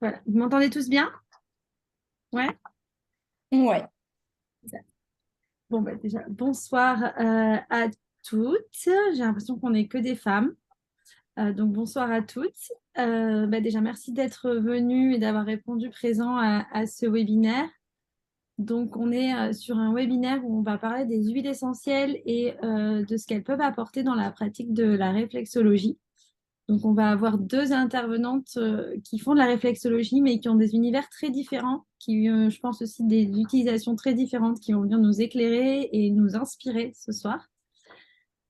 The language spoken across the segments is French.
Voilà. Vous m'entendez tous bien? Ouais. Ouais. Bon, bah, déjà, bonsoir à toutes. J'ai l'impression qu'on n'est que des femmes. Donc, bonsoir à toutes. Bah, déjà, merci d'être venues et d'avoir répondu présent à ce webinaire. Donc, on est sur un webinaire où on va parler des huiles essentielles et de ce qu'elles peuvent apporter dans la pratique de la réflexologie. Donc, on va avoir deux intervenantes qui font de la réflexologie, mais qui ont des univers très différents, qui, je pense aussi, des utilisations très différentes, qui vont venir nous éclairer et nous inspirer ce soir.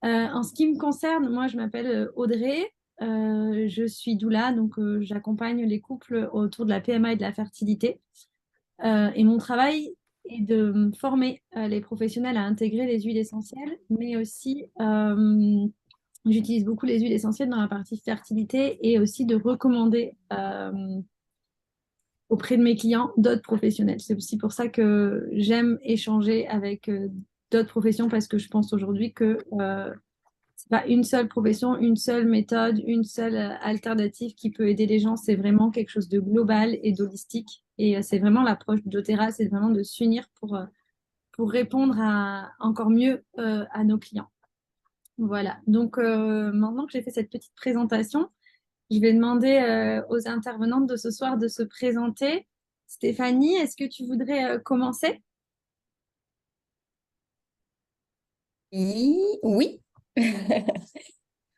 En ce qui me concerne, moi, je m'appelle Audrey. Je suis doula, donc j'accompagne les couples autour de la PMA et de la fertilité. Et mon travail est de former les professionnels à intégrer les huiles essentielles, mais aussi j'utilise beaucoup les huiles essentielles dans la partie fertilité et aussi de recommander auprès de mes clients d'autres professionnels. C'est aussi pour ça que j'aime échanger avec d'autres professions parce que je pense aujourd'hui que c'est pas une seule profession, une seule méthode, une seule alternative qui peut aider les gens. C'est vraiment quelque chose de global et d'holistique. Et c'est vraiment l'approche de doTERRA, c'est vraiment de s'unir pour répondre encore mieux à nos clients. Voilà. Donc maintenant que j'ai fait cette petite présentation, je vais demander aux intervenantes de ce soir de se présenter. Stéphanie, est-ce que tu voudrais commencer? Oui. Oui.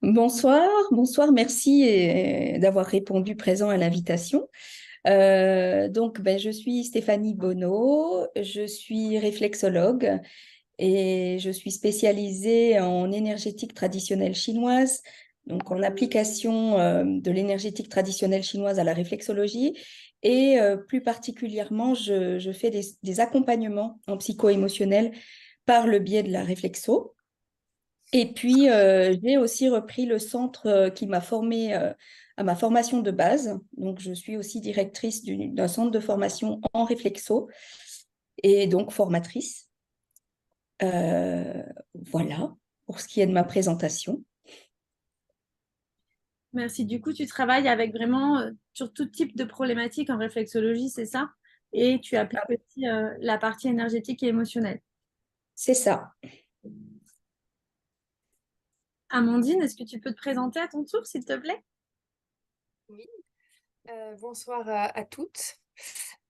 Bonsoir, bonsoir, merci d'avoir répondu présent à l'invitation. Je suis Stéphanie Bonneau, je suis réflexologue et je suis spécialisée en énergétique traditionnelle chinoise, donc en application de l'énergétique traditionnelle chinoise à la réflexologie. Et plus particulièrement, je fais des accompagnements en psycho-émotionnel par le biais de la réflexo. Et puis, j'ai aussi repris le centre qui m'a formée à ma formation de base. Donc, je suis aussi directrice d'un centre de formation en réflexo et donc formatrice. Euh, voilà pour ce qui est de ma présentation. Merci. Du coup, tu travailles avec vraiment sur tout type de problématiques en réflexologie, c'est ça? Et tu appliques Ah, aussi la partie énergétique et émotionnelle. c'est ça. Amandine, est-ce que tu peux te présenter à ton tour, s'il te plaît? Oui, bonsoir à toutes.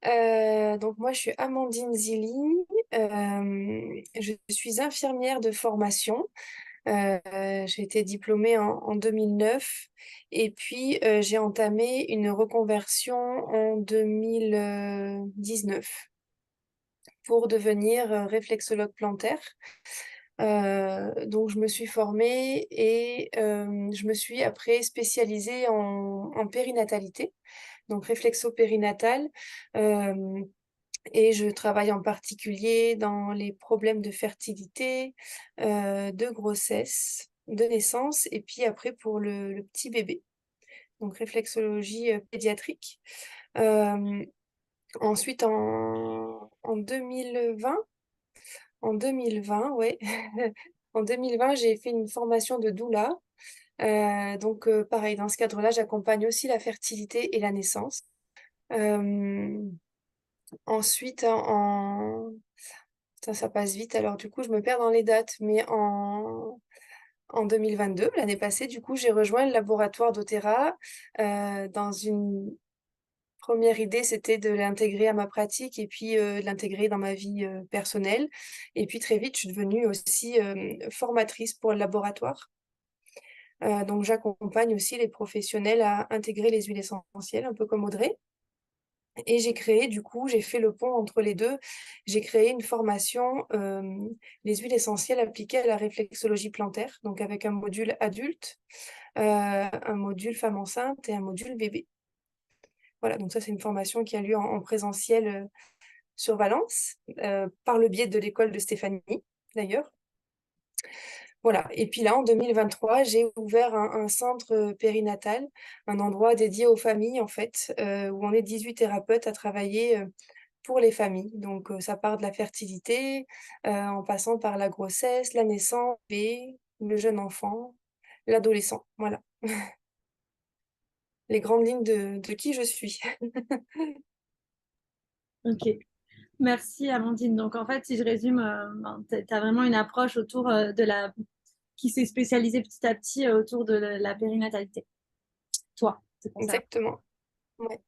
Donc moi, je suis Amandine Zilli. Je suis infirmière de formation. J'ai été diplômée en 2009 et puis j'ai entamé une reconversion en 2019 pour devenir réflexologue plantaire. Donc je me suis formée et je me suis après spécialisée en périnatalité, donc réflexo-périnatal. Euh, et je travaille en particulier dans les problèmes de fertilité, de grossesse, de naissance, et puis après pour le petit bébé. Donc réflexologie pédiatrique. Euh, Ensuite, en 2020, ouais, en 2020, j'ai fait une formation de doula. Pareil, dans ce cadre-là, j'accompagne aussi la fertilité et la naissance. Euh, Ensuite, ça passe vite, alors du coup, je me perds dans les dates, mais en 2022, l'année passée, du coup, j'ai rejoint le laboratoire d'Otera. Dans une première idée, c'était de l'intégrer à ma pratique et puis de l'intégrer dans ma vie personnelle. Et puis très vite, je suis devenue aussi formatrice pour le laboratoire. Donc, j'accompagne aussi les professionnels à intégrer les huiles essentielles, un peu comme Audrey. Et j'ai créé, du coup, j'ai fait le pont entre les deux. J'ai créé une formation, les huiles essentielles appliquées à la réflexologie plantaire, donc avec un module adulte, un module femme enceinte et un module bébé. Voilà, donc ça, c'est une formation qui a lieu en présentiel sur Valence, par le biais de l'école de Stéphanie, d'ailleurs. Voilà. Et puis là, en 2023, j'ai ouvert un centre périnatal, un endroit dédié aux familles, en fait, où on est 18 thérapeutes à travailler pour les familles. Donc, ça part de la fertilité, en passant par la grossesse, la naissance, et le jeune enfant, l'adolescent. Voilà. les grandes lignes de qui je suis. Ok. Merci Amandine. Donc en fait, si je résume, tu as vraiment une approche autour de la qui s'est spécialisée petit à petit autour de la périnatalité. Toi, c'est pour ça. Exactement. Ouais.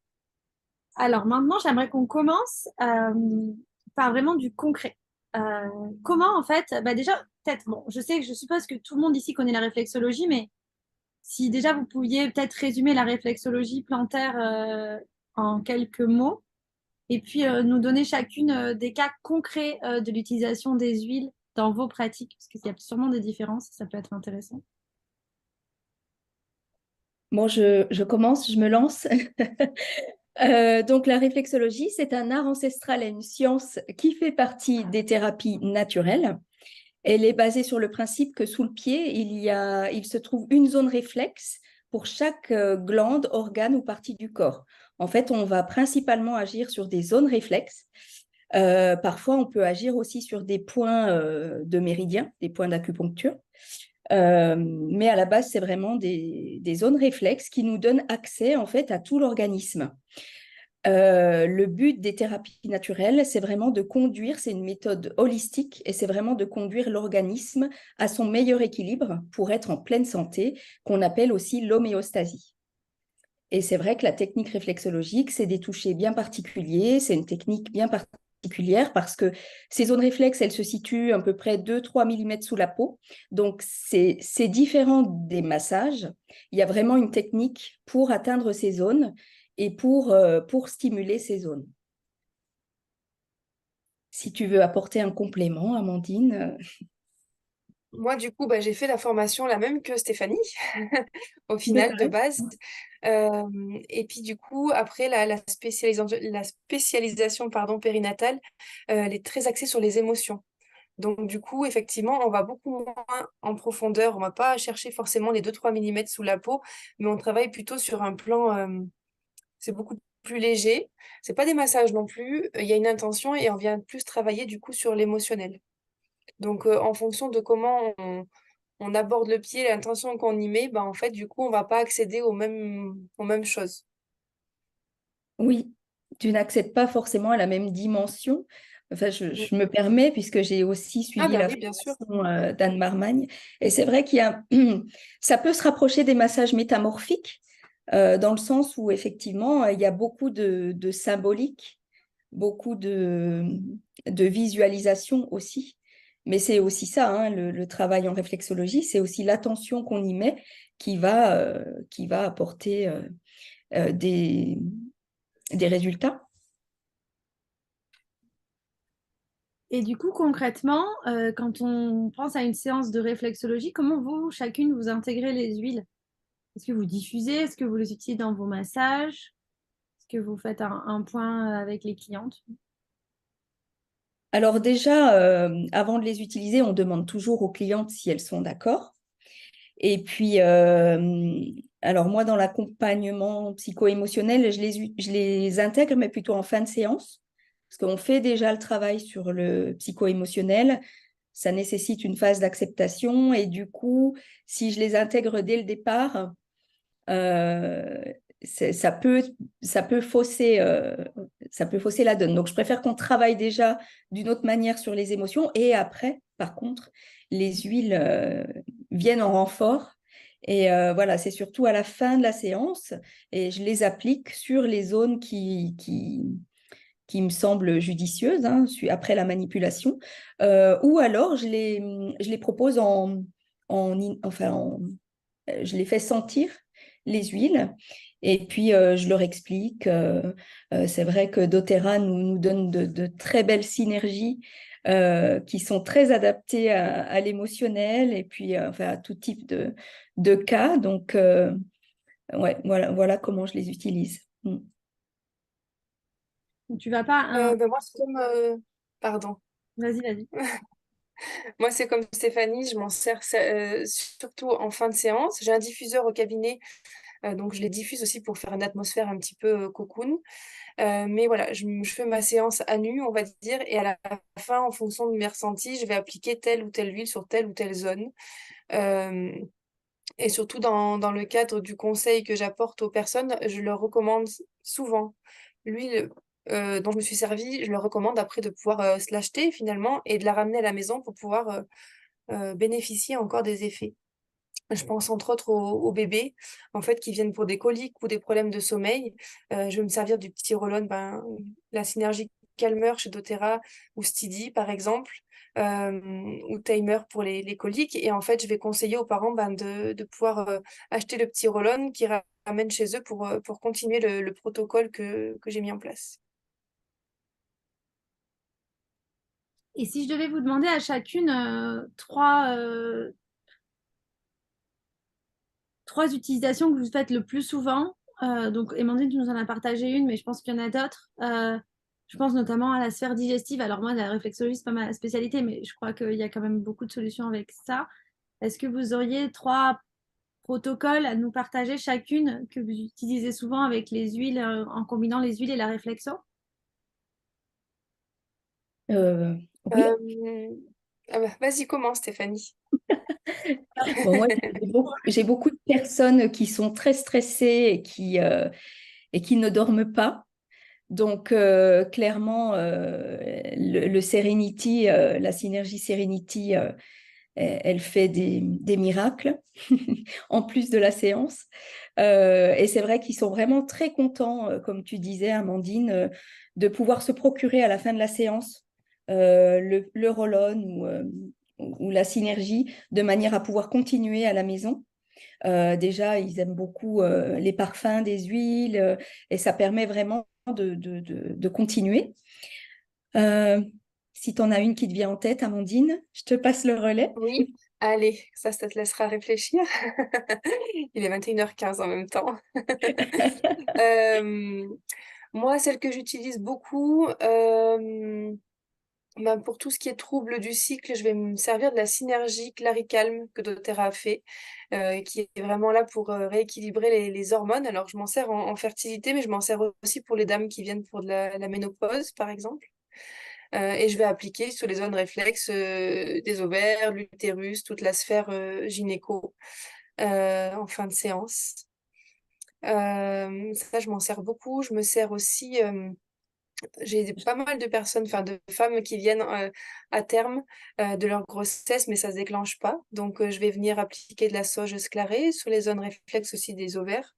Alors maintenant, j'aimerais qu'on commence par vraiment du concret. Comment en fait, bah déjà, peut-être, bon, je suppose que tout le monde ici connaît la réflexologie, mais si déjà vous pouviez peut-être résumer la réflexologie plantaire en quelques mots, et puis nous donner chacune des cas concrets de l'utilisation des huiles dans vos pratiques, parce qu'il y a sûrement des différences, ça peut être intéressant. Bon, je commence, je me lance. Donc, la réflexologie, c'est un art ancestral et une science qui fait partie des thérapies naturelles. Elle est basée sur le principe que sous le pied, il se trouve une zone réflexe pour chaque glande, organe ou partie du corps. En fait, on va principalement agir sur des zones réflexes. Parfois, on peut agir aussi sur des points de méridien, des points d'acupuncture. Mais à la base, c'est vraiment des zones réflexes qui nous donnent accès en fait à tout l'organisme. Le but des thérapies naturelles, c'est vraiment de conduire, c'est une méthode holistique et c'est vraiment de conduire l'organisme à son meilleur équilibre pour être en pleine santé, qu'on appelle aussi l'homéostasie. Et c'est vrai que la technique réflexologique, c'est des touchés bien particuliers, c'est une technique bien particulière parce que ces zones réflexes, elles se situent à peu près 2-3 mm sous la peau. Donc, c'est différent des massages. Il y a vraiment une technique pour atteindre ces zones et pour stimuler ces zones. Si tu veux apporter un complément, Amandine. Moi, du coup, bah, j'ai fait la formation la même que Stéphanie, au final, de D'accord. base. Et puis, du coup, après, la spécialisation pardon, périnatale, elle est très axée sur les émotions. Donc, du coup, effectivement, on va beaucoup moins en profondeur. On va pas chercher forcément les 2-3 millimètres sous la peau, mais on travaille plutôt sur un plan, c'est beaucoup plus léger. C'est pas des massages non plus. Il y a une intention et on vient plus travailler, du coup, sur l'émotionnel. Donc, en fonction de comment on aborde le pied, l'intention qu'on y met, bah, en fait, du coup, on va pas accéder aux mêmes choses. Oui, tu n'accèdes pas forcément à la même dimension. Enfin, Mm. je me permets, puisque j'ai aussi Ah suivi bah la oui, bien sûr. formation d'Anne Marmagne. Et c'est vrai qu'il y a, ça peut se rapprocher des massages métamorphiques, dans le sens où, effectivement, il y a beaucoup de symbolique, beaucoup de visualisation aussi. Mais c'est aussi ça, hein, le travail en réflexologie, c'est aussi l'attention qu'on y met qui va apporter euh, des des résultats. Et du coup, concrètement, quand on pense à une séance de réflexologie, comment vous, chacune, vous intégrez les huiles? Est-ce que vous diffusez? Est-ce que vous les utilisez dans vos massages? Est-ce que vous faites un point avec les clientes? Alors déjà, avant de les utiliser, on demande toujours aux clientes si elles sont d'accord. Et puis, alors moi, dans l'accompagnement psycho-émotionnel, je les intègre, mais plutôt en fin de séance, parce qu'on fait déjà le travail sur le psycho-émotionnel. Ça nécessite une phase d'acceptation. Et du coup, si je les intègre dès le départ, euh, c'est- ça peut, ça peut fausser la donne. Donc, je préfère qu'on travaille déjà d'une autre manière sur les émotions et après, par contre, les huiles viennent en renfort. Et voilà, c'est surtout à la fin de la séance et je les applique sur les zones qui me semblent judicieuses, hein, après la manipulation. Ou alors, je les propose je les fais sentir les huiles. Et puis, je leur explique. C'est vrai que doTERRA nous donne de très belles synergies qui sont très adaptées à l'émotionnel et puis enfin, à tout type de cas. Donc, ouais, voilà comment je les utilise. Mm. Donc, tu vas pas Moi, c'est comme... Pardon. Vas-y, vas-y. Moi, c'est comme Stéphanie, je m'en sers surtout en fin de séance. J'ai un diffuseur au cabinet, donc je les diffuse aussi pour faire une atmosphère un petit peu cocoon. Mais voilà, je fais ma séance à nu, on va dire, et à la fin, en fonction de mes ressentis, je vais appliquer telle ou telle huile sur telle ou telle zone. Euh, Et surtout dans le cadre du conseil que j'apporte aux personnes, je leur recommande souvent l'huile dont je me suis servie, je leur recommande après de pouvoir se l'acheter finalement et de la ramener à la maison pour pouvoir bénéficier encore des effets. Je pense entre autres aux bébés, en fait, qui viennent pour des coliques ou des problèmes de sommeil. Je vais me servir du petit Roll-On, la synergie Calmeur chez doTERRA ou Stidi, par exemple, ou Timer pour les coliques. Et en fait, je vais conseiller aux parents de pouvoir acheter le petit Roll-On qui ramène chez eux pour continuer le protocole que j'ai mis en place. Et si je devais vous demander à chacune trois utilisations que vous faites le plus souvent, donc Amandine, tu nous en as partagé une, mais je pense qu'il y en a d'autres. Je pense notamment à la sphère digestive. Alors moi, la réflexologie, c'est pas ma spécialité, mais je crois qu'il y a quand même beaucoup de solutions avec ça. Est-ce que vous auriez trois protocoles à nous partager chacune que vous utilisez souvent avec les huiles, en combinant les huiles et la réflexo? Oui. Vas-y, commence, Stéphanie. Bon, moi, j'ai beaucoup de personnes qui sont très stressées et qui ne dorment pas. Donc, clairement, le Serenity, la synergie Serenity, elle fait des miracles en plus de la séance. Et c'est vrai qu'ils sont vraiment très contents, comme tu disais, Amandine, de pouvoir se procurer à la fin de la séance le roll-on ou la synergie de manière à pouvoir continuer à la maison. Déjà, ils aiment beaucoup les parfums des huiles et ça permet vraiment de continuer. Euh, Si tu en as une qui te vient en tête, Amandine, je te passe le relais. Oui, allez, ça te laissera réfléchir. Il est 21h15 en même temps. Euh, Moi, celle que j'utilise beaucoup, pour tout ce qui est trouble du cycle, je vais me servir de la synergie Claricalm que doTERRA a fait, qui est vraiment là pour rééquilibrer les hormones. Alors, je m'en sers en fertilité, mais je m'en sers aussi pour les dames qui viennent pour de la ménopause, par exemple. Et je vais appliquer sur les zones réflexes des ovaires, l'utérus, toute la sphère gynéco en fin de séance. Ça, je m'en sers beaucoup. Je me sers aussi, j'ai pas mal de personnes, enfin de femmes qui viennent à terme de leur grossesse, mais ça se déclenche pas. Donc, je vais venir appliquer de la sauge sclarée sur les zones réflexes aussi des ovaires.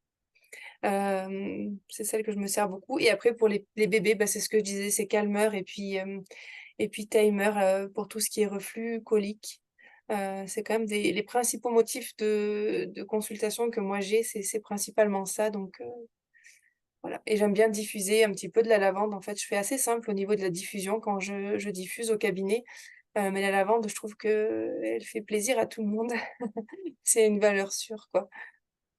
C'est celle que je me sers beaucoup. Et après, pour les bébés, c'est ce que je disais, c'est calmeur et puis timer pour tout ce qui est reflux, colique. C'est quand même les principaux motifs de consultation que moi j'ai, c'est principalement ça. Donc, voilà. Et j'aime bien diffuser un petit peu de la lavande. En fait, je fais assez simple au niveau de la diffusion quand je diffuse au cabinet. Mais la lavande, je trouve que elle fait plaisir à tout le monde. C'est une valeur sûre, quoi.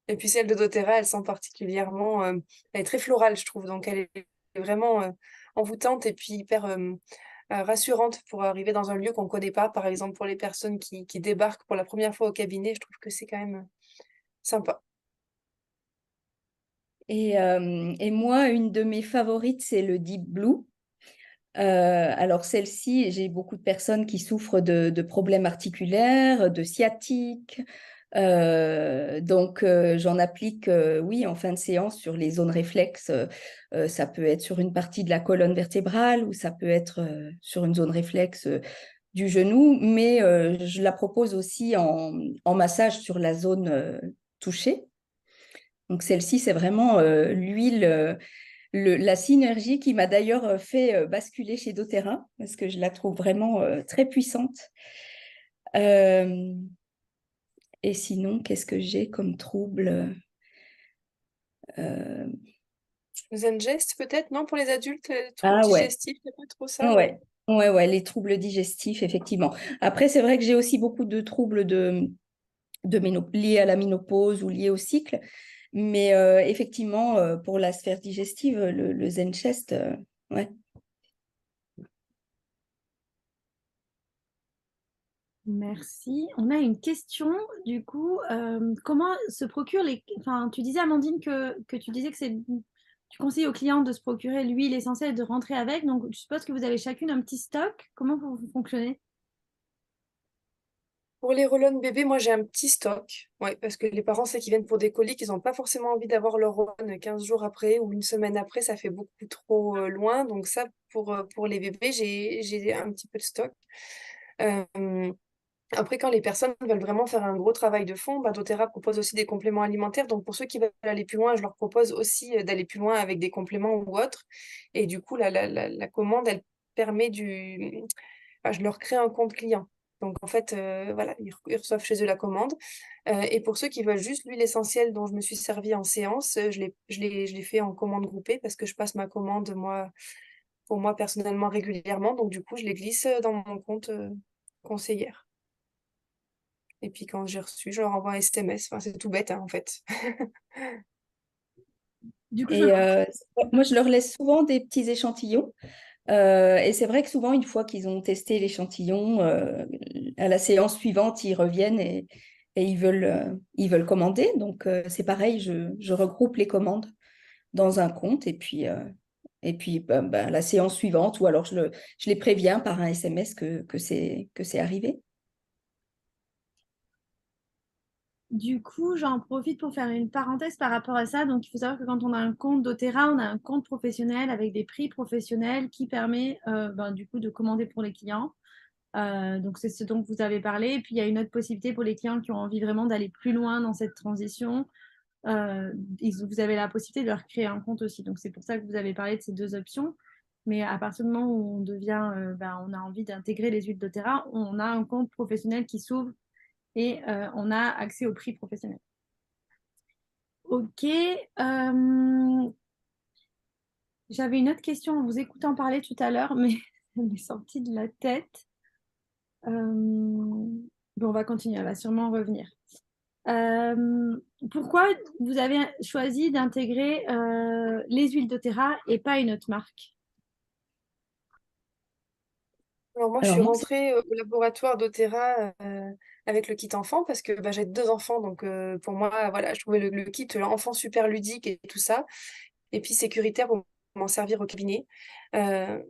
Et puis celle de doTERRA, elle sent particulièrement, elle est très florale, je trouve. Donc elle est vraiment envoûtante et puis hyper rassurante pour arriver dans un lieu qu'on ne connaît pas. Par exemple, pour les personnes qui débarquent pour la première fois au cabinet, je trouve que c'est quand même sympa. Et moi, une de mes favorites, c'est le Deep Blue. Alors celle-ci, j'ai beaucoup de personnes qui souffrent de problèmes articulaires, de sciatique. Donc j'en applique, oui, en fin de séance sur les zones réflexes. Ça peut être sur une partie de la colonne vertébrale ou ça peut être sur une zone réflexe du genou, mais je la propose aussi en massage sur la zone touchée. Donc celle-ci, c'est vraiment l'huile, la synergie qui m'a d'ailleurs fait basculer chez doTERRA parce que je la trouve vraiment très puissante. Euh, et sinon, qu'est-ce que j'ai comme trouble? Euh, Zengest peut-être, non? Pour les adultes, troubles Ah ouais, digestifs, c'est pas trop ça, ouais. ouais, ouais, les troubles digestifs, effectivement. Après, c'est vrai que j'ai aussi beaucoup de troubles liés à la ménopause ou liés au cycle. Mais effectivement, pour la sphère digestive, le Zen Chest, ouais. Merci. On a une question, du coup, comment se procure les... Enfin, tu disais, Amandine, que tu disais que tu conseilles aux clients de se procurer l'huile essentielle et de rentrer avec. Donc, je suppose que vous avez chacune un petit stock. Comment vous fonctionnez? Pour les roll-on bébés, moi j'ai un petit stock. Ouais, parce que les parents, c'est qu'ils viennent pour des coliques, ils n'ont pas forcément envie d'avoir leur roll-on 15 jours après ou une semaine après, ça fait beaucoup trop loin. Donc ça, pour les bébés, j'ai un petit peu de stock. Euh, Après, quand les personnes veulent vraiment faire un gros travail de fond, bah, doTERRA propose aussi des compléments alimentaires. Donc, pour ceux qui veulent aller plus loin, je leur propose aussi d'aller plus loin avec des compléments ou autres. Et du coup, la commande, elle permet du... Enfin, je leur crée un compte client. Donc, en fait, voilà, ils reçoivent chez eux la commande. Et pour ceux qui veulent juste l'huile essentielle dont je me suis servie en séance, je l'ai fait en commande groupée parce que je passe ma commande, moi, pour moi, personnellement, régulièrement. Donc, du coup, je les glisse dans mon compte conseillère. Et puis quand j'ai reçu, je leur envoie un SMS. Enfin, c'est tout bête, hein, en fait. Du coup, je me Et moi, je leur laisse souvent des petits échantillons. Et c'est vrai que souvent, une fois qu'ils ont testé l'échantillon, à la séance suivante, ils reviennent et ils veulent commander. Donc, c'est pareil, je regroupe les commandes dans un compte et puis la séance suivante, ou alors je les préviens par un SMS que c'est arrivé. Du coup, j'en profite pour faire une parenthèse par rapport à ça. Donc, il faut savoir que quand on a un compte doTERRA, on a un compte professionnel avec des prix professionnels qui permet du coup de commander pour les clients. Donc, c'est ce dont vous avez parlé. Et puis, il y a une autre possibilité pour les clients qui ont envie vraiment d'aller plus loin dans cette transition. Vous avez la possibilité de leur créer un compte aussi. Donc, c'est pour ça que vous avez parlé de ces deux options. Mais à partir du moment où on a envie d'intégrer les huiles doTERRA, on a un compte professionnel qui s'ouvre et on a accès au prix professionnel. Ok. J'avais une autre question en vous écoutant parler tout à l'heure, mais elle m'est sortie de la tête. Bon, on va continuer, elle va sûrement revenir. Euh, Pourquoi vous avez choisi d'intégrer les huiles doTERRA et pas une autre marque? Alors moi, je Alors suis moi, rentrée au laboratoire doTERRA avec le kit enfant parce que bah, j'ai deux enfants. Donc pour moi, voilà, je trouvais le kit enfant super ludique et tout ça. Et puis sécuritaire pour m'en servir au cabinet. Euh,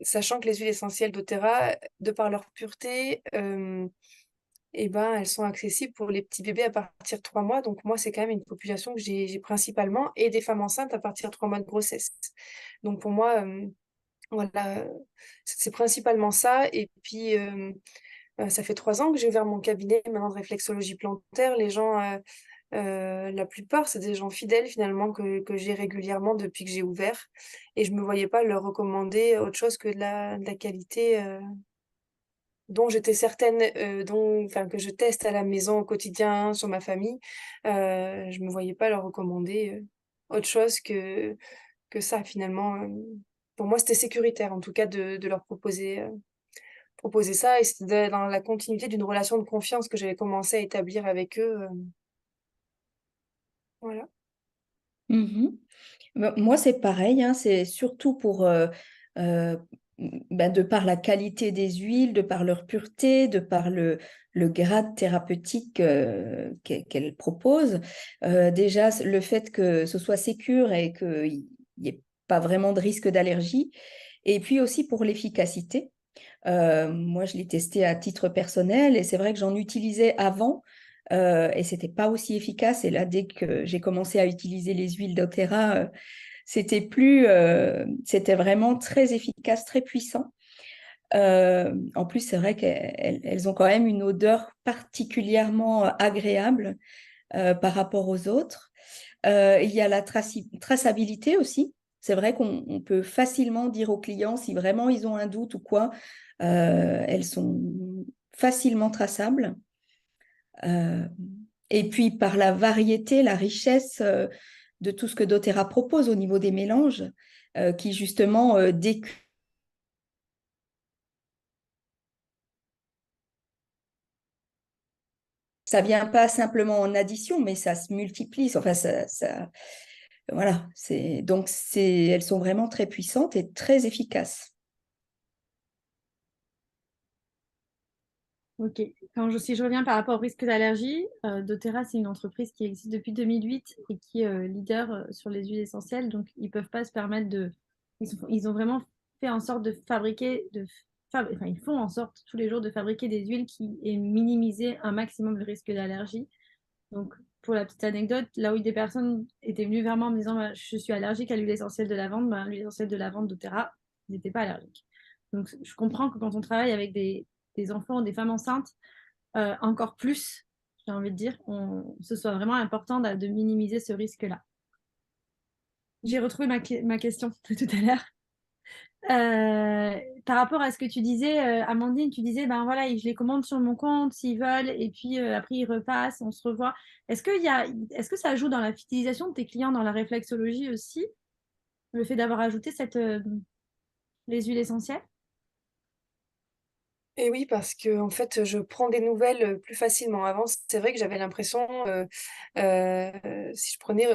Sachant que les huiles essentielles doTERRA, de par leur pureté, eh ben, elles sont accessibles pour les petits bébés à partir de 3 mois. Donc moi, c'est quand même une population que j'ai principalement et des femmes enceintes à partir de 3 mois de grossesse. Donc pour moi, voilà, c'est principalement ça. Et puis, ça fait 3 ans que j'ai ouvert mon cabinet maintenant de réflexologie plantaire. Les gens, la plupart, c'est des gens fidèles finalement que j'ai régulièrement depuis que j'ai ouvert. Et je me voyais pas leur recommander autre chose que de la qualité. Dont j'étais certaine, enfin, que je teste à la maison au quotidien sur ma famille, je me voyais pas leur recommander autre chose que ça finalement. Pour moi, c'était sécuritaire en tout cas de leur proposer ça et c'était dans la continuité d'une relation de confiance que j'avais commencé à établir avec eux. Voilà. mhm. Moi, c'est pareil, hein, c'est surtout pour, euh, de par la qualité des huiles, de par leur pureté, de par le grade thérapeutique qu'elles proposent. Déjà, le fait que ce soit sécure et qu'il n'y ait pas vraiment de risque d'allergie. Et puis aussi pour l'efficacité. Moi, je l'ai testé à titre personnel et c'est vrai que j'en utilisais avant et c'était pas aussi efficace. Et là, dès que j'ai commencé à utiliser les huiles doTERRA, c'était vraiment très efficace, très puissant. En plus, c'est vrai qu'elles ont quand même une odeur particulièrement agréable par rapport aux autres. Il y a la traçabilité aussi. C'est vrai qu'on peut facilement dire aux clients si vraiment ils ont un doute ou quoi. Elles sont facilement traçables. Euh, et puis par la variété, la richesse de tout ce que doTERRA propose au niveau des mélanges, qui justement ça vient pas simplement en addition, mais ça se multiplie. Enfin, voilà. Elles sont vraiment très puissantes et très efficaces. Ok. Si je reviens par rapport au risque d'allergie, doTERRA, c'est une entreprise qui existe depuis 2008 et qui est leader sur les huiles essentielles. Donc, ils peuvent pas se permettre de. Ils ont vraiment fait en sorte de enfin, ils font en sorte tous les jours de fabriquer des huiles qui aient minimisé un maximum le risque d'allergie. Donc, pour la petite anecdote, là où des personnes étaient venues vers moi en me disant bah, je suis allergique à l'huile essentielle de lavande, bah, l'huile essentielle de lavande d'Otera, ils n'étaient pas allergiques. Donc, je comprends que quand on travaille avec des enfants, des femmes enceintes, encore plus, j'ai envie de dire, ce soit vraiment important de minimiser ce risque-là. J'ai retrouvé ma question de tout à l'heure. Par rapport à ce que tu disais, Amandine, tu disais, ben voilà, je les commande sur mon compte s'ils veulent, et puis après ils repassent, on se revoit. Est-ce que ça joue dans la fidélisation de tes clients dans la réflexologie aussi, le fait d'avoir ajouté les huiles essentielles? Et oui, parce que en fait, je prends des nouvelles plus facilement. Avant, c'est vrai que j'avais l'impression, si je prenais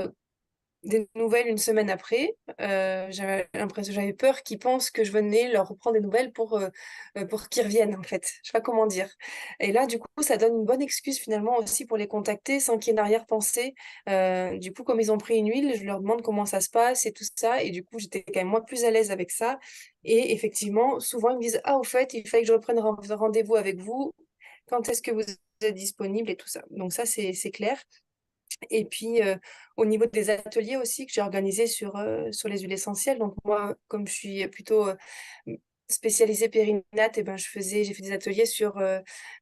des nouvelles une semaine après, j'avais peur qu'ils pensent que je venais leur reprendre des nouvelles pour qu'ils reviennent, en fait. Je sais pas comment dire. Et là, du coup, ça donne une bonne excuse finalement aussi pour les contacter sans qu'il y ait une arrière-pensée. Du coup, comme ils ont pris une huile, je leur demande comment ça se passe et tout ça et du coup, j'étais quand même moi plus à l'aise avec ça et effectivement, souvent ils me disent: «Ah au fait, il fallait que je reprenne rendez-vous avec vous. Quand est-ce que vous êtes disponible?» et tout ça. Donc ça, c'est clair. Et puis, au niveau des ateliers aussi que j'ai organisés sur les huiles essentielles, donc moi, comme je suis plutôt, spécialisée périnate et ben, j'ai fait des ateliers sur,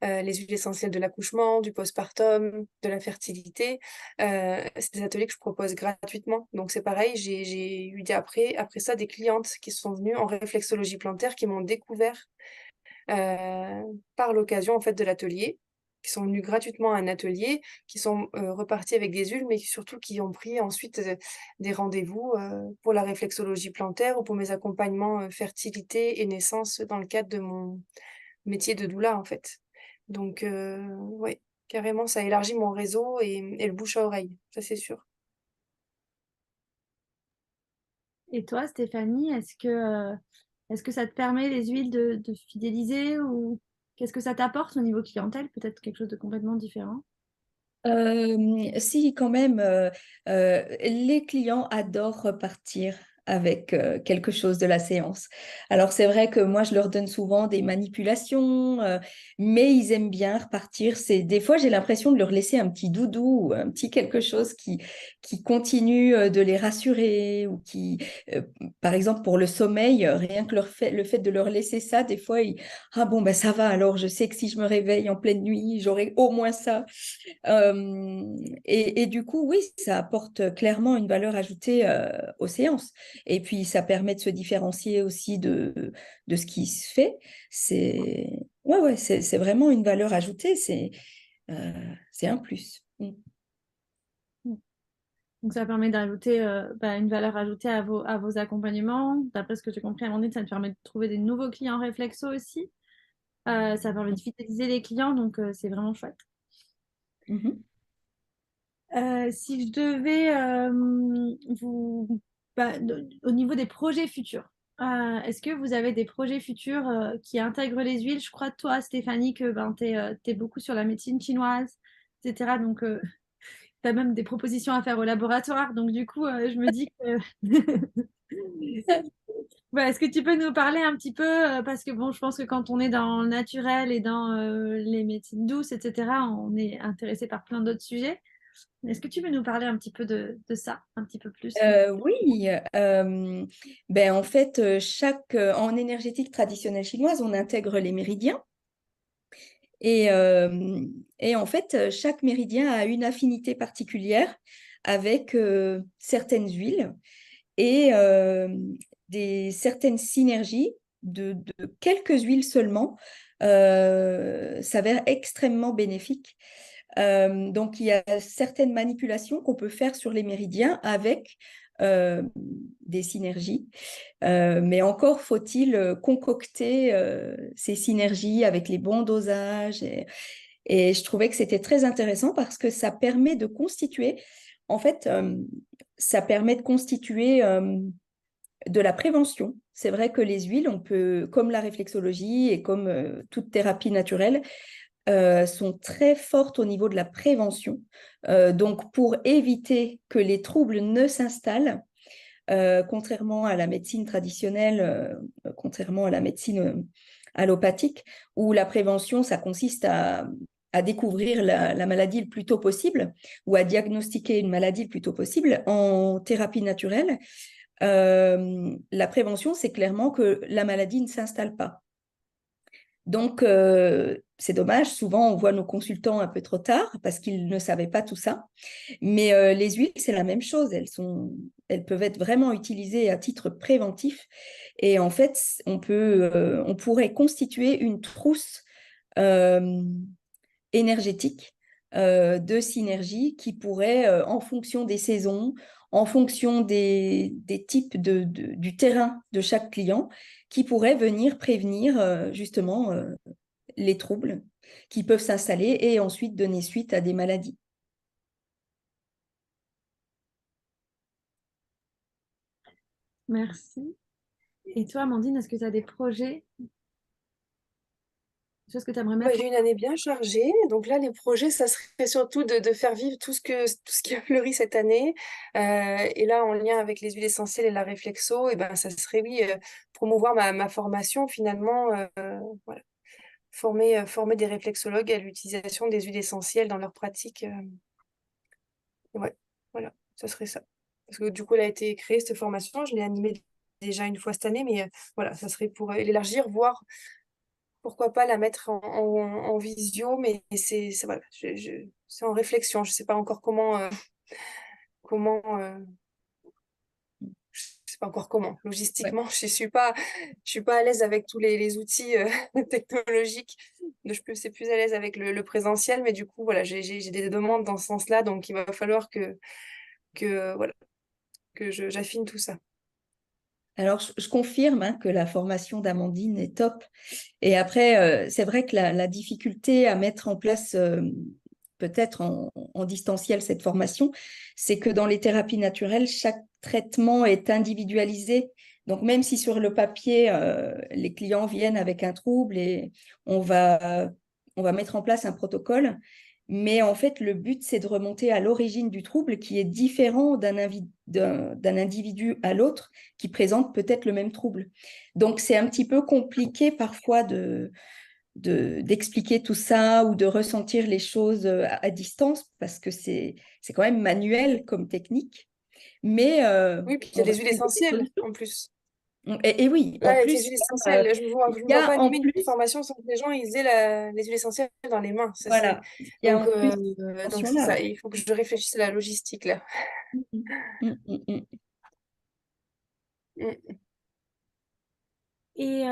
les huiles essentielles de l'accouchement, du postpartum, de la fertilité. C'est des ateliers que je propose gratuitement. Donc c'est pareil, j'ai eu après ça des clientes qui sont venues en réflexologie plantaire, qui m'ont découvert par l'occasion en fait de l'atelier, qui sont venus gratuitement à un atelier, qui sont, repartis avec des huiles, mais surtout qui ont pris ensuite, des rendez-vous, pour la réflexologie plantaire ou pour mes accompagnements, fertilité et naissance dans le cadre de mon métier de doula, en fait. Donc ouais, carrément ça élargit mon réseau et le bouche à oreille, ça c'est sûr. Et toi, Stéphanie, est-ce que ça te permet les huiles de fidéliser ou qu'est-ce que ça t'apporte au niveau clientèle? Peut-être quelque chose de complètement différent. Si, quand même, les clients adorent repartir avec quelque chose de la séance. Alors, c'est vrai que moi, je leur donne souvent des manipulations, mais ils aiment bien repartir. Des fois, j'ai l'impression de leur laisser un petit doudou, ou un petit quelque chose qui continue de les rassurer, ou euh, par exemple, pour le sommeil, rien que le fait de leur laisser ça, des fois, ah bon, ben ça va, alors je sais que si je me réveille en pleine nuit, j'aurai au moins ça. Et du coup, oui, ça apporte clairement une valeur ajoutée aux séances. Et puis, ça permet de se différencier aussi de ce qui se fait. C'est vraiment une valeur ajoutée. Euh, c'est un plus. Mm. Donc, ça permet d'ajouter une valeur ajoutée à vos accompagnements. D'après ce que j'ai compris, Amandine, ça te permet de trouver des nouveaux clients réflexos aussi. Ça permet de fidéliser les clients, donc c'est vraiment chouette. Mhm. Si je devais au niveau des projets futurs, est-ce que vous avez des projets futurs qui intègrent les huiles? Je crois, toi, Stéphanie, que ben, tu es, beaucoup sur la médecine chinoise, etc. Donc, tu as même des propositions à faire au laboratoire. Donc, du coup, je me dis que ouais, est-ce que tu peux nous parler un petit peu, parce que bon, je pense que quand on est dans le naturel et dans les médecines douces, etc., on est intéressé par plein d'autres sujets. Est-ce que tu veux nous parler un petit peu de ça, un petit peu plus? Oui, ben en fait, en énergétique traditionnelle chinoise, on intègre les méridiens. Et, euh, et en fait, chaque méridien a une affinité particulière avec certaines huiles et certaines synergies de quelques huiles seulement s'avèrent extrêmement bénéfiques. Donc, il y a certaines manipulations qu'on peut faire sur les méridiens avec euh, des synergies. Mais encore faut-il concocter ces synergies avec les bons dosages. Et je trouvais que c'était très intéressant parce que ça permet de constituer, en fait, ça permet de constituer de la prévention. C'est vrai que les huiles, on peut, comme la réflexologie et comme toute thérapie naturelle, sont très fortes au niveau de la prévention. Donc, pour éviter que les troubles ne s'installent, contrairement à la médecine traditionnelle, contrairement à la médecine allopathique, où la prévention, ça consiste à découvrir la maladie le plus tôt possible ou à diagnostiquer une maladie le plus tôt possible. En thérapie naturelle, la prévention, c'est clairement que la maladie ne s'installe pas. Donc, c'est dommage, souvent on voit nos consultants un peu trop tard parce qu'ils ne savaient pas tout ça. Mais les huiles, c'est la même chose. Elles peuvent être vraiment utilisées à titre préventif. Et en fait, on pourrait constituer une trousse euh, énergétique de synergie qui pourrait, en fonction des saisons, en fonction des types du terrain de chaque client, qui pourrait venir prévenir justement les troubles qui peuvent s'installer et ensuite donner suite à des maladies. Merci. Et toi, Amandine, est-ce que tu as des projets, des choses que tu aimerais Bah, mettre j'ai eu une année bien chargée. Donc là, les projets, ça serait surtout de faire vivre tout ce qui a fleuri cette année. Et là, en lien avec les huiles essentielles et la réflexo, et ben, ça serait, oui, promouvoir ma formation finalement. Voilà. Former des réflexologues à l'utilisation des huiles essentielles dans leur pratique. Ouais, voilà, ça serait ça. Parce que du coup, elle a été créée, cette formation. Je l'ai animée déjà une fois cette année, mais voilà, ça serait pour l'élargir, voir pourquoi pas la mettre en visio, mais voilà, c'est en réflexion. Je sais pas encore comment je sais pas encore comment. Ouais. Logistiquement, je suis pas à l'aise avec tous les outils technologiques. C'est plus à l'aise avec le présentiel, mais du coup, voilà, j'ai des demandes dans ce sens-là, donc il va falloir voilà, j'affine tout ça. Alors, je confirme hein, que la formation d'Amandine est top. Et après, c'est vrai que la difficulté à mettre en place, peut-être en distanciel, cette formation, c'est que dans les thérapies naturelles, chaque traitement est individualisé. Donc, même si sur le papier, les clients viennent avec un trouble et on va, on va mettre en place un protocole, mais en fait, le but, c'est de remonter à l'origine du trouble qui est différent d'un individu à l'autre qui présente peut-être le même trouble. Donc, c'est un petit peu compliqué parfois d'expliquer tout ça ou de ressentir les choses à distance parce que c'est quand même manuel comme technique. Mais Oui, puis il y a on va les huiles trouver des essentielles solutions. en plus. Et oui, Là, en avec les plus, huiles euh, essentielles, je il me y vois pas a en animer une plus, formation sans que les gens ils aient les huiles essentielles dans les mains. voilà, il y a Donc, en plus donc attention c'est là. ça. Il faut que je réfléchisse à la logistique là. Mm, mm, mm, mm. Mm. Et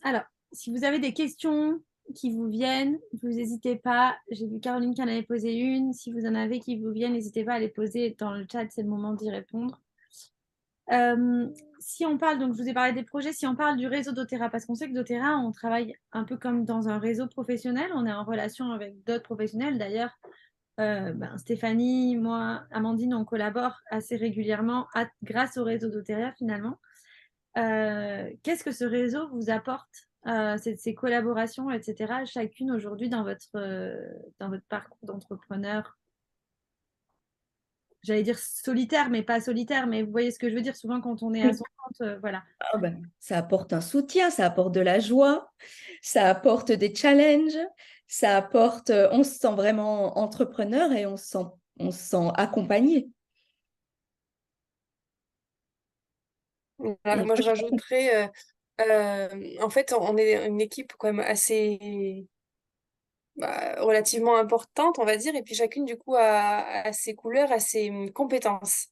alors, si vous avez des questions qui vous viennent, vous n'hésitez pas. J'ai vu Caroline qui en avait posé une. Si vous en avez qui vous viennent, n'hésitez pas à les poser dans le chat, c'est le moment d'y répondre. Euh, si on parle, donc je vous ai parlé des projets, si on parle du réseau doTERRA, parce qu'on sait que doTERRA, on travaille un peu comme dans un réseau professionnel, on est en relation avec d'autres professionnels. D'ailleurs, Stéphanie, moi, Amandine, on collabore assez régulièrement grâce au réseau doTERRA finalement. Qu'est-ce que ce réseau vous apporte, ces collaborations, etc., chacune aujourd'hui dans votre parcours d'entrepreneur? J'allais dire solitaire, mais pas solitaire, mais vous voyez ce que je veux dire. Souvent, quand on est à Oui. son compte, voilà. Ah ben, ça apporte un soutien, ça apporte de la joie, ça apporte des challenges, ça apporte, on se sent vraiment entrepreneur et on se sent accompagné. Voilà, Et moi, moi, je rajouterais, en fait, on est une équipe quand même assez relativement importante, on va dire, et puis chacune, du coup, a ses couleurs, a ses compétences.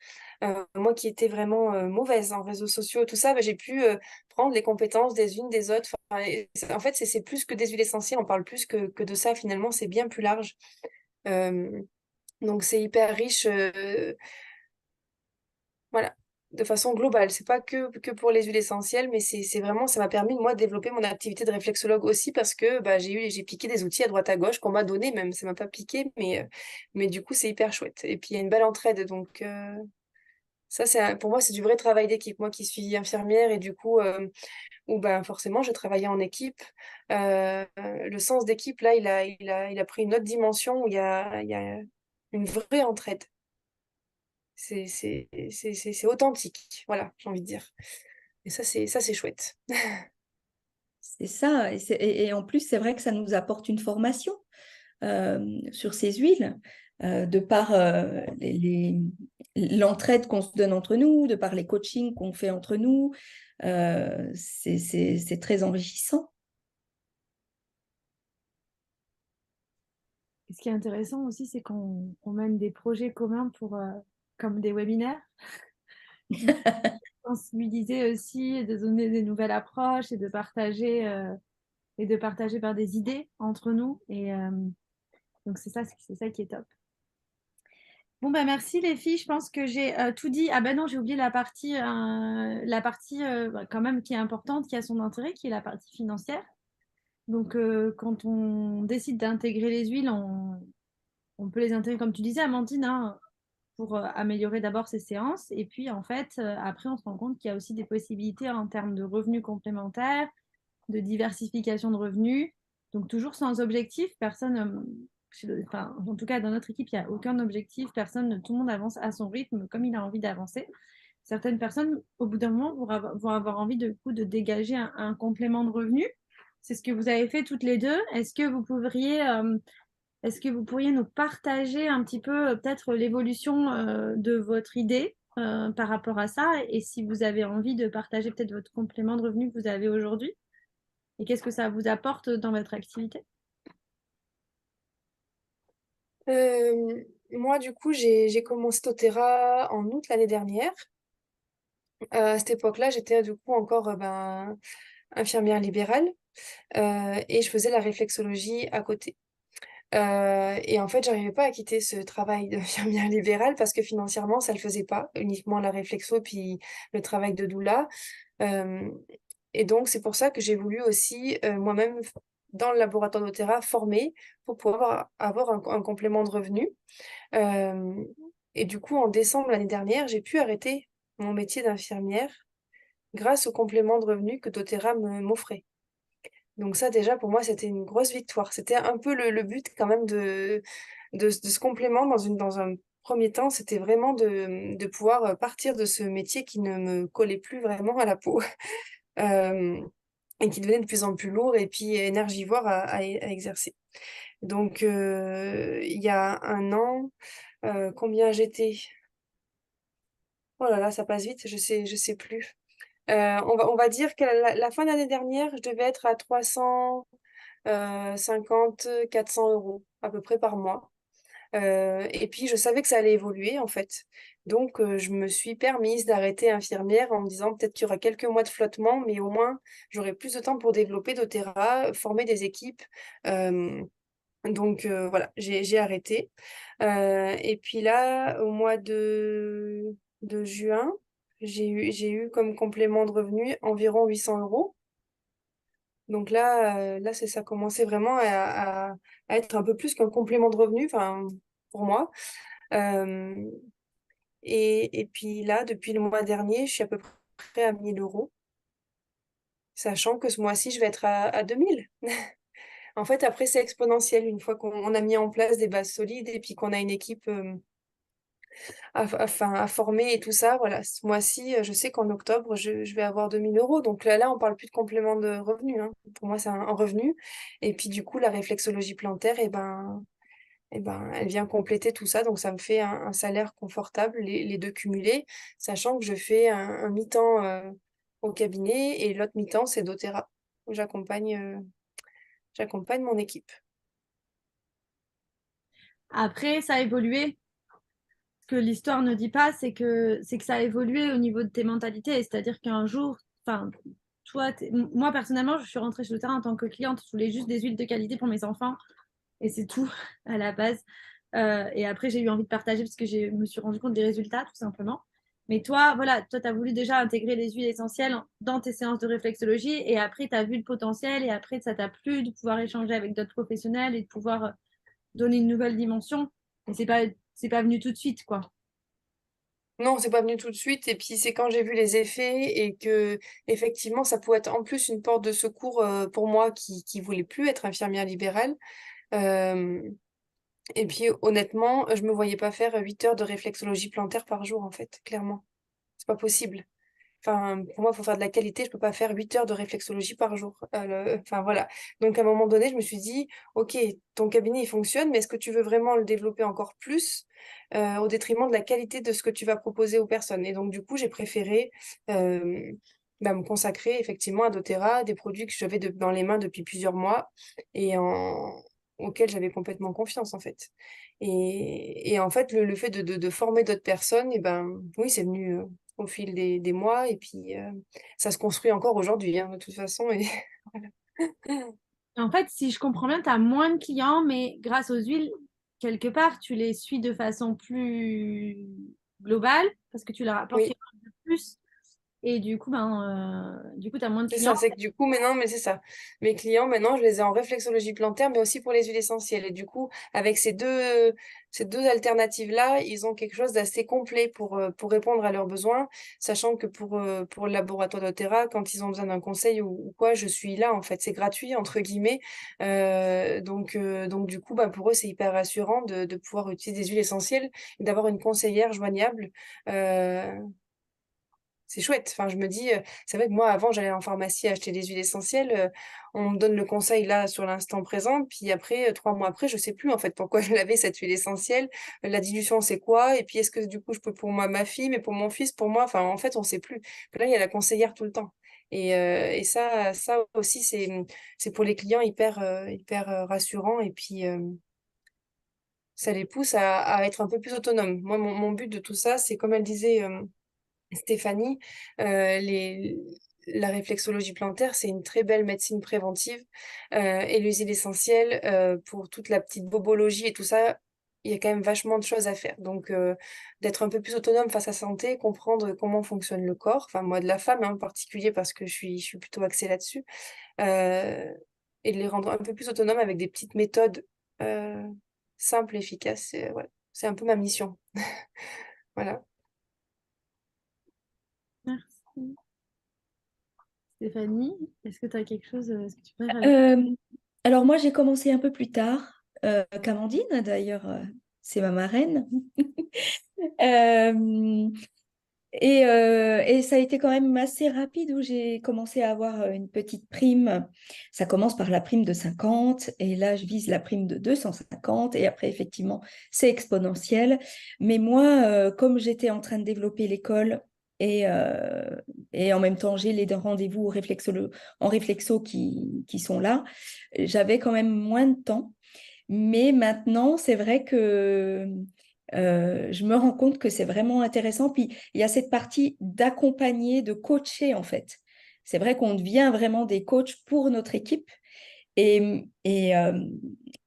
Moi qui étais vraiment mauvaise en réseaux sociaux, tout ça, j'ai pu prendre les compétences des unes des autres. Enfin, en fait, c'est plus que des huiles essentielles, on parle plus que de ça, finalement, c'est bien plus large. Euh, donc, c'est hyper riche. Voilà, de façon globale. C'est pas que pour les huiles essentielles, mais c'est vraiment, ça m'a permis, moi, de développer mon activité de réflexologue aussi parce que j'ai piqué des outils à droite à gauche qu'on m'a donné, même, ça m'a pas piqué, mais du coup, c'est hyper chouette. Et puis, il y a une belle entraide. Donc, ça, pour moi, c'est du vrai travail d'équipe. Moi qui suis infirmière et du coup, où ben, forcément, je travaillais en équipe. Le sens d'équipe, là, il a pris une autre dimension où il y a une vraie entraide. C'est authentique, voilà, j'ai envie de dire. Et ça, c'est chouette. C'est ça. Et en plus, c'est vrai que ça nous apporte une formation sur ces huiles, de par l'entraide qu'on se donne entre nous, de par les coachings qu'on fait entre nous. C'est très enrichissant. Et ce qui est intéressant aussi, c'est qu'on mène des projets communs comme des webinaires, sensibiliser aussi, de donner des nouvelles approches et de partager par des idées entre nous. Et donc, c'est ça qui est top. Bon, bah, merci les filles. Je pense que j'ai tout dit. Ah ben non, j'ai oublié la partie bah, quand même qui est importante, qui a son intérêt, qui est la partie financière. Donc, quand on décide d'intégrer les huiles, on peut les intégrer, comme tu disais, Amandine, hein, pour améliorer d'abord ses séances. Et puis, en fait, après, on se rend compte qu'il y a aussi des possibilités en termes de revenus complémentaires, de diversification de revenus. Donc, toujours sans objectif, personne, enfin, en tout cas, dans notre équipe, il n'y a aucun objectif, personne, tout le monde avance à son rythme, comme il a envie d'avancer. Certaines personnes, au bout d'un moment, vont avoir envie de dégager un complément de revenus. C'est ce que vous avez fait toutes les deux. Est-ce que vous pourriez nous partager un petit peu peut-être l'évolution de votre idée par rapport à ça et si vous avez envie de partager peut-être votre complément de revenus que vous avez aujourd'hui et qu'est-ce que ça vous apporte dans votre activité? Moi, du coup, j'ai commencé doTERRA en août l'année dernière. À cette époque-là, j'étais du coup encore infirmière libérale et je faisais la réflexologie à côté. Et en fait, j'arrivais pas à quitter ce travail d'infirmière libérale parce que financièrement, ça le faisait pas, uniquement la réflexo puis le travail de doula. Euh, et donc, c'est pour ça que j'ai voulu aussi moi-même, dans le laboratoire doTERRA, former pour pouvoir avoir un complément de revenu. Euh, et du coup, en décembre l'année dernière, j'ai pu arrêter mon métier d'infirmière grâce au complément de revenu que doTERRA m'offrait. Donc ça, déjà, pour moi, c'était une grosse victoire. C'était un peu le but quand même de ce complément dans un premier temps. C'était vraiment de pouvoir partir de ce métier qui ne me collait plus vraiment à la peau euh, et qui devenait de plus en plus lourd et puis énergivore à exercer. Donc, il y a un an, combien j'étais? Oh là là, ça passe vite, je sais plus. On va dire que la fin d'année dernière, je devais être à 350, 400 euros à peu près par mois. Et puis, je savais que ça allait évoluer en fait. Donc, je me suis permise d'arrêter infirmière en me disant peut-être qu'il y aura quelques mois de flottement, mais au moins, j'aurai plus de temps pour développer doTERRA, former des équipes. Euh, donc, voilà, j'ai arrêté. Et puis là, au mois de juin, j'ai eu comme complément de revenu environ 800 euros. Donc là, ça commençait vraiment à être un peu plus qu'un complément de revenu, enfin, pour moi. Euh, et puis là, depuis le mois dernier, je suis à peu près à 1000 euros, sachant que ce mois-ci, je vais être à 2000. En fait, après, c'est exponentiel une fois qu'on a mis en place des bases solides et puis qu'on a une équipe à former et tout ça. Voilà, ce mois-ci, je sais qu'en octobre, je vais avoir 2000 euros. Donc là, on parle plus de complément de revenu, hein. Pour moi, c'est un revenu. Et puis, du coup, la réflexologie plantaire, elle vient compléter tout ça. Donc, ça me fait un salaire confortable, les deux cumulés, sachant que je fais un mi-temps au cabinet et l'autre mi-temps, c'est doTERRA. J'accompagne mon équipe. Après, ça a évolué. Ce que l'histoire ne dit pas, c'est que ça a évolué au niveau de tes mentalités. C'est-à-dire qu'un jour, enfin, moi personnellement, je suis rentrée chez le terrain en tant que cliente. Je voulais juste des huiles de qualité pour mes enfants et c'est tout à la base. Et après, j'ai eu envie de partager parce que je me suis rendu compte des résultats, tout simplement. Mais toi, voilà, toi, tu as voulu déjà intégrer les huiles essentielles dans tes séances de réflexologie et après, tu as vu le potentiel et après, ça t'a plu de pouvoir échanger avec d'autres professionnels et de pouvoir donner une nouvelle dimension. Et c'est pas venu tout de suite, quoi. Non, c'est pas venu tout de suite. Et puis c'est quand j'ai vu les effets et que effectivement ça pouvait être en plus une porte de secours pour moi qui voulait plus être infirmière libérale. Euh, et puis honnêtement, je me voyais pas faire 8 heures de réflexologie plantaire par jour en fait, clairement. C'est pas possible. enfin, pour moi, il faut faire de la qualité. Je peux pas faire 8 heures de réflexologie par jour. Enfin, voilà. Donc, à un moment donné, je me suis dit, OK, ton cabinet, il fonctionne, mais est-ce que tu veux vraiment le développer encore plus au détriment de la qualité de ce que tu vas proposer aux personnes? Et donc, du coup, j'ai préféré me consacrer effectivement à doTERRA, des produits que j'avais dans les mains depuis plusieurs mois et auxquels j'avais complètement confiance, en fait. Et en fait, le fait de former d'autres personnes, et ben, oui, c'est venu au fil des mois, et puis ça se construit encore aujourd'hui, hein, de toute façon. Et voilà. En fait, si je comprends bien, tu as moins de clients, mais grâce aux huiles, quelque part, tu les suis de façon plus globale parce que tu leur apportes Oui. quelque chose de plus. Et du coup, tu as moins de C'est clients. ça, c'est que du coup, maintenant, mais c'est ça. Mes clients, maintenant, je les ai en réflexologie plantaire, mais aussi pour les huiles essentielles. Et du coup, avec ces deux alternatives-là, ils ont quelque chose d'assez complet pour répondre à leurs besoins, sachant que pour le laboratoire doTERRA, quand ils ont besoin d'un conseil ou quoi, je suis là, en fait. C'est gratuit, entre guillemets. Donc du coup, bah, pour eux, c'est hyper rassurant de pouvoir utiliser des huiles essentielles et d'avoir une conseillère joignable. Euh, c'est chouette. Enfin, je me dis, c'est vrai que moi, avant, j'allais en pharmacie acheter des huiles essentielles. On me donne le conseil là sur l'instant présent. Puis après, 3 mois après, je sais plus en fait pourquoi je l'avais cette huile essentielle. La dilution, c'est quoi? Et puis, est-ce que du coup, je peux pour moi, ma fille, mais pour mon fils, pour moi, enfin, en fait, on sait plus. Que là, il y a la conseillère tout le temps. Et ça aussi, c'est pour les clients hyper rassurant. Et puis, ça les pousse à être un peu plus autonomes. Moi, mon but de tout ça, c'est comme elle disait. Stéphanie, la réflexologie plantaire, c'est une très belle médecine préventive. Et les huiles essentielles, pour toute la petite bobologie et tout ça, il y a quand même vachement de choses à faire. Donc, d'être un peu plus autonome face à sa santé, comprendre comment fonctionne le corps, enfin moi de la femme hein, en particulier parce que je suis plutôt axée là-dessus, euh, et de les rendre un peu plus autonomes avec des petites méthodes euh, simples, efficaces. Ouais, c'est un peu ma mission. Voilà. Merci. Stéphanie, est-ce que tu as quelque chose, est-ce que tu préfères ajouter? Euh, alors moi, j'ai commencé un peu plus tard qu'Amandine, d'ailleurs, c'est ma marraine. Euh, et ça a été quand même assez rapide où j'ai commencé à avoir une petite prime. Ça commence par la prime de 50 et là, je vise la prime de 250 et après, effectivement, c'est exponentiel. Mais moi, comme j'étais en train de développer l'école et, euh, et en même temps, j'ai les rendez-vous en réflexo qui sont là, j'avais quand même moins de temps. Mais maintenant, c'est vrai que je me rends compte que c'est vraiment intéressant. Puis, il y a cette partie d'accompagner, de coacher, en fait. C'est vrai qu'on devient vraiment des coachs pour notre équipe. Et, et, euh,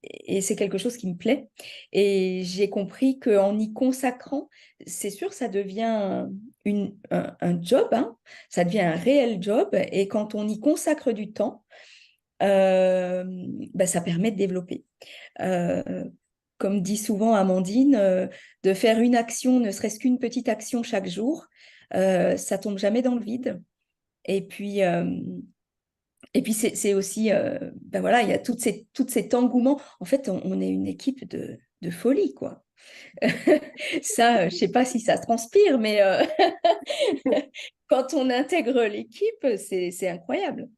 et c'est quelque chose qui me plaît. Et j'ai compris qu'en y consacrant, c'est sûr, ça devient un job, hein. Ça devient un réel job. Et quand on y consacre du temps, euh, ben, ça permet de développer. Euh, Comme dit souvent Amandine, de faire une action, ne serait-ce qu'une petite action chaque jour, ça tombe jamais dans le vide. Et puis, euh, et puis c'est aussi, ben voilà, il y a tout cet engouement. En fait, on est une équipe de folie, quoi. Ça, je sais pas si ça transpire, mais quand on intègre l'équipe, c'est incroyable.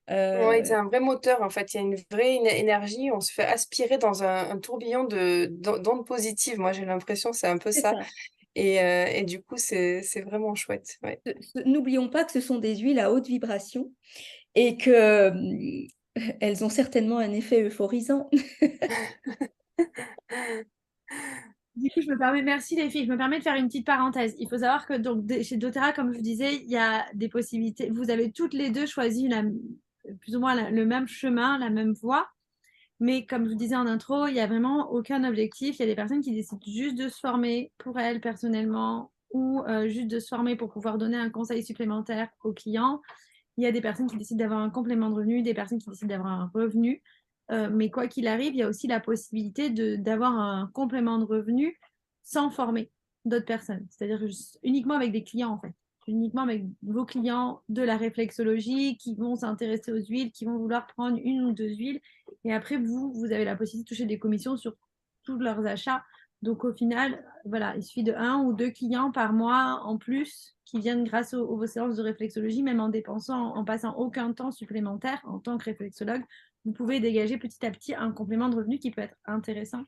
Oui, c'est Euh, un vrai moteur en fait. Il y a une vraie énergie. On se fait aspirer dans un tourbillon d'ondes positives. Moi, j'ai l'impression c'est un peu c'est ça. ça. Et du coup, c'est vraiment chouette. Ouais. N'oublions pas que ce sont des huiles à haute vibration et que elles ont certainement un effet euphorisant. Du coup, merci les filles, je me permets de faire une petite parenthèse. Il faut savoir que chez doTERRA, comme je vous disais, il y a des possibilités. Vous avez toutes les deux choisi plus ou moins le même chemin, la même voie. Mais comme je vous disais en intro, il n'y a vraiment aucun objectif. Il y a des personnes qui décident juste de se former pour elles personnellement ou juste de se former pour pouvoir donner un conseil supplémentaire aux clients. Il y a des personnes qui décident d'avoir un complément de revenu, des personnes qui décident d'avoir un revenu. Mais quoi qu'il arrive, il y a aussi la possibilité d'avoir un complément de revenu sans former d'autres personnes. C'est-à-dire uniquement avec des clients, en fait. Uniquement avec vos clients de la réflexologie qui vont s'intéresser aux huiles, qui vont vouloir prendre une ou deux huiles. Et après, vous avez la possibilité de toucher des commissions sur tous leurs achats Donc au final, voilà, il suffit de 1 ou 2 clients par mois en plus qui viennent grâce aux séances de réflexologie, même en passant aucun temps supplémentaire en tant que réflexologue. Vous pouvez dégager petit à petit un complément de revenu qui peut être intéressant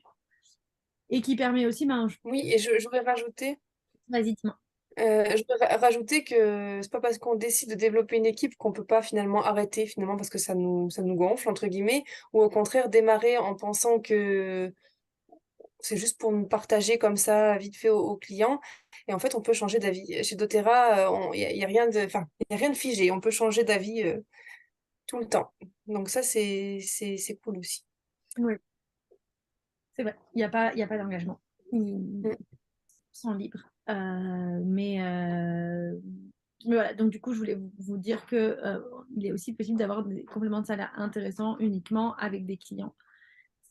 et qui permet aussi, Oui, et j'aurais rajouté, vas-y, dis-moi. rajouté que c'est pas parce qu'on décide de développer une équipe qu'on peut pas finalement arrêter finalement parce que ça nous gonfle entre guillemets, ou au contraire démarrer en pensant que c'est juste pour nous partager comme ça vite fait aux clients. Et en fait, on peut changer d'avis. Chez doTERRA, y a rien de, enfin, y a rien de figé. On peut changer d'avis tout le temps. Donc ça, c'est cool aussi. Oui, c'est vrai, il y a pas d'engagement. Ils Mm. sont libres. Mais voilà, donc du coup, je voulais vous dire que il est aussi possible d'avoir des compléments de salaire intéressants uniquement avec des clients.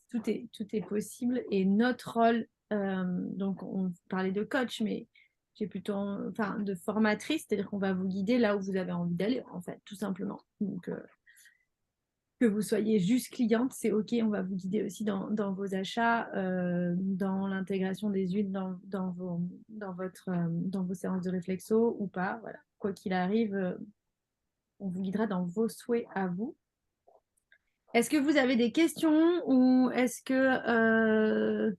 Tout est possible. Et notre rôle, donc on parlait de coach, mais j'ai plutôt, enfin, de formatrice, c'est-à-dire qu'on va vous guider là où vous avez envie d'aller, en fait, tout simplement. Donc, que vous soyez juste cliente, c'est OK, on va vous guider aussi dans vos achats, dans l'intégration des huiles dans vos séances de réflexo ou pas. Voilà. Quoi qu'il arrive, on vous guidera dans vos souhaits à vous. Est-ce que vous avez des questions ou est-ce que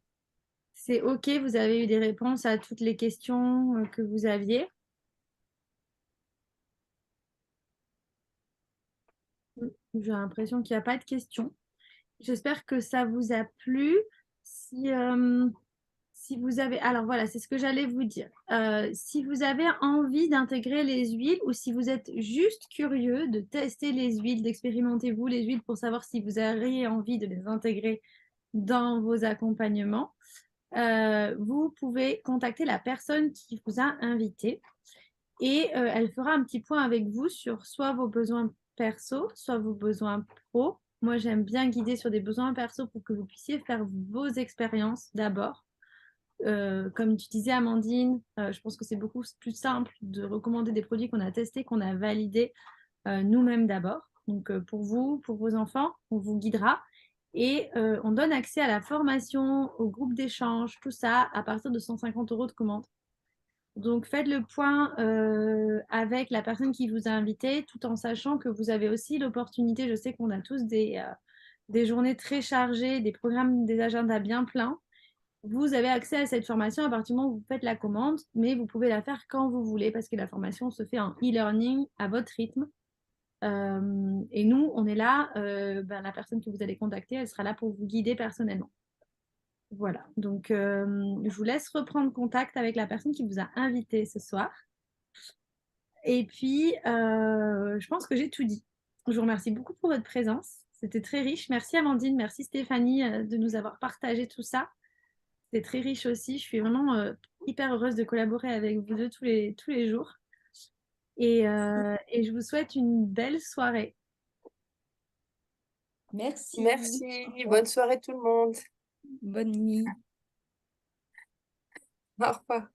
c'est OK, vous avez eu des réponses à toutes les questions que vous aviez? J'ai l'impression qu'il n'y a pas de questions. J'espère que ça vous a plu. Si, si vous avez... Alors voilà, c'est ce que j'allais vous dire. Si vous avez envie d'intégrer les huiles ou si vous êtes juste curieux de tester les huiles, d'expérimenter vous les huiles pour savoir si vous auriez envie de les intégrer dans vos accompagnements, vous pouvez contacter la personne qui vous a invité et elle fera un petit point avec vous sur soit vos besoins perso, soit vos besoins pro. Moi, j'aime bien guider sur des besoins perso pour que vous puissiez faire vos expériences d'abord. Comme tu disais, Amandine, je pense que c'est beaucoup plus simple de recommander des produits qu'on a testés, qu'on a validés nous-mêmes d'abord. Donc, pour vous, pour vos enfants, on vous guidera. Et on donne accès à la formation, au groupe d'échange, tout ça à partir de 150 € de commande. Donc, faites le point avec la personne qui vous a invité, tout en sachant que vous avez aussi l'opportunité, je sais qu'on a tous des journées très chargées, des programmes, des agendas bien pleins. Vous avez accès à cette formation à partir du moment où vous faites la commande, mais vous pouvez la faire quand vous voulez parce que la formation se fait en e-learning à votre rythme. Et nous, on est là, la personne que vous allez contacter, elle sera là pour vous guider personnellement. Voilà, donc je vous laisse reprendre contact avec la personne qui vous a invité ce soir. Et puis, je pense que j'ai tout dit. Je vous remercie beaucoup pour votre présence. C'était très riche. Merci Amandine, merci Stéphanie de nous avoir partagé tout ça. C'était très riche aussi. Je suis vraiment hyper heureuse de collaborer avec vous deux tous les jours. Et je vous souhaite une belle soirée. Merci. Merci. Bonne soirée tout le monde. Bonne nuit. Au revoir.